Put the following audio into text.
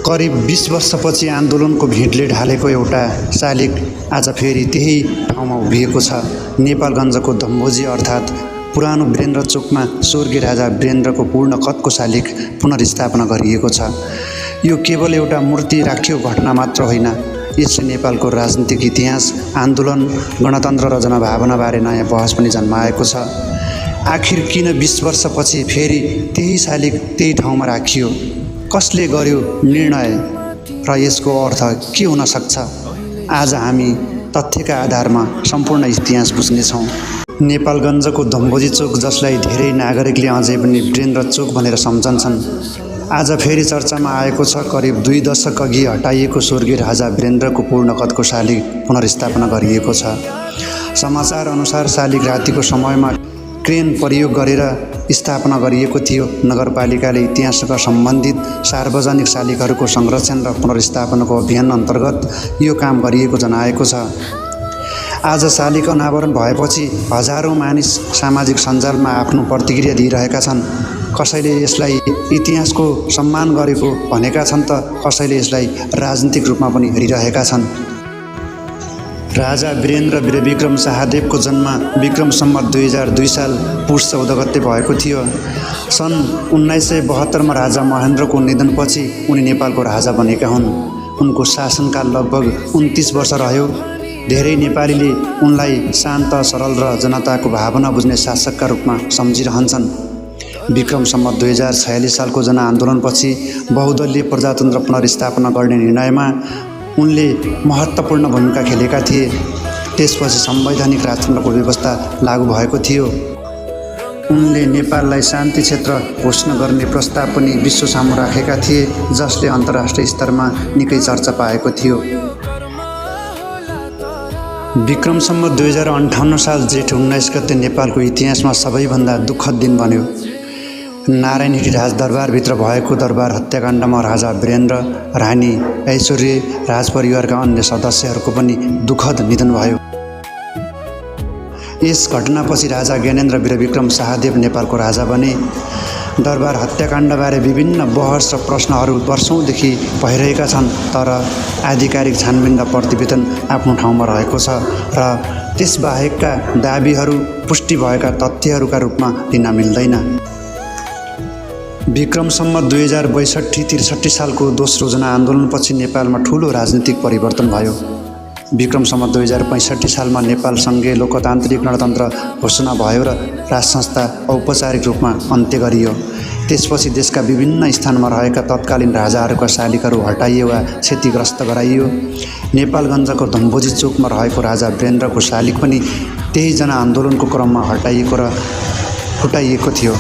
करिब 20 वर्षपछि आन्दोलनको भिडले ढालेको एउटा शालिग आज फेरि त्यही ठाउँमा उभिएको छ। नेपालगञ्जको धम्बोजी अर्थात् पुरानो वीरेन्द्र चोकमा स्वर्गीय राजा वीरेन्द्रको पूर्ण कदको शालिग पुनर्स्थापना गरिएको छ। यो केवल एउटा मूर्ति राखियो घटना मात्र होइन, यसले नेपालको राजनीतिक इतिहास, आन्दोलन, गणतन्त्र र जनभावनाबारे नयाँ बहस पनि जन्माएको छ। आखिर किन 20 वर्षपछि फेरि त्यही शालिग त्यही ठाउँमा राखियो? कसले गर्यो निर्णय र यसको अर्थ के हुन सक्छ? आज हामी तथ्यका आधारमा सम्पूर्ण इतिहास बुझ्नेछौँ। नेपालगञ्जको धम्बोजी चोक, जसलाई धेरै नागरिकले अझै पनि वीरेन्द्र चोक भनेर सम्झन्छन्, आज फेरि चर्चामा आएको छ। करिब 2 दशक अघि हटाइएको स्वर्गीय राजा वीरेन्द्रको पूर्ण कदको शालिग पुनर्स्थापना गरिएको छ। समाचार अनुसार शालिग रातिको समयमा क्रेन प्रयोग गरेर स्थापना गरिएको थियो। नगरपालिकाले इतिहासका सम्बन्धित सार्वजनिक शालिगहरूको संरक्षण र पुनर्स्थापनाको अभियान अन्तर्गत यो काम गरिएको जनाएको छ। आज शालिग अनावरण भएपछि हजारौँ मानिस सामाजिक सञ्जालमा आफ्नो प्रतिक्रिया दिइरहेका छन्। कसैले यसलाई इतिहासको सम्मान गरेको भनेका छन् त कसैले यसलाई राजनीतिक रूपमा पनि हेरिरहेका छन्। राजा वीरेन्द्र वीरविक्रम शाहदेवको जन्म विक्रम सम्वत 2002 साल पुष 14 गते भएको थियो। सन् 1972 राजा महेन्द्रको निधनपछि उनी नेपालको राजा बनेका हुन्। उनको शासनकाल लगभग 29 वर्ष रह्यो। धेरै नेपालीले उनलाई शान्त, सरल र जनताको भावना बुझ्ने शासकका रूपमा सम्झिरहन्छन्। विक्रम सम्वत 2046 सालको जनआन्दोलनपछि बहुदलीय प्रजातन्त्र पुनर्स्थापना गर्ने निर्णयमा उनले महत्त्वपूर्ण भूमिका खेलेका थिए। त्यसपछि संवैधानिक राजतन्त्रको व्यवस्था लागू भएको थियो। उनले नेपाललाई शान्ति क्षेत्र घोषणा गर्ने प्रस्ताव पनि विश्व सामु राखेका थिए, जसले अन्तर्राष्ट्रिय स्तरमा निकै चर्चा पाएको थियो। विक्रम सम्वत 2058 साल जेठ 19 गते नेपालको इतिहासमा सबैभन्दा दुःखद दिन बन्यो। नारायण हिटी राजदरबारभित्र भएको दरबार हत्याकाण्डमा राजा वीरेन्द्र, रानी ऐश्वर्य, राजपरिवारका अन्य सदस्यहरूको पनि दुःखद निधन भयो। यस घटनापछि राजा ज्ञानेन्द्र वीरविक्रम शाहदेव नेपालको राजा बने। दरबार हत्याकाण्डबारे विभिन्न बहस र प्रश्नहरू वर्षौँदेखि भइरहेका छन्, तर आधिकारिक छानबिन र प्रतिवेदन आफ्नो ठाउँमा रहेको छ र त्यसबाहेकका दाबीहरू पुष्टि भएका तथ्यहरूका रूपमा लिन मिल्दैन। विक्रम सम्वत 2062-63 सालको दोस्रो जनआन्दोलनपछि नेपालमा ठूलो राजनीतिक परिवर्तन भयो। विक्रम सम्वत 2065 सालमा नेपाल सङ्घीय लोकतान्त्रिक गणतन्त्र घोषणा भयो र राजसंस्था औपचारिक रूपमा अन्त्य गरियो। त्यसपछि देशका विभिन्न स्थानमा रहेका तत्कालीन राजाहरूका शालिगहरू हटाइयो वा क्षतिग्रस्त गराइयो। नेपालगञ्जको धम्बोजी चोकमा रहेको राजा वीरेन्द्रको शालिग पनि त्यही जनआन्दोलनको क्रममा हटाइएको र फुटाइएको थियो।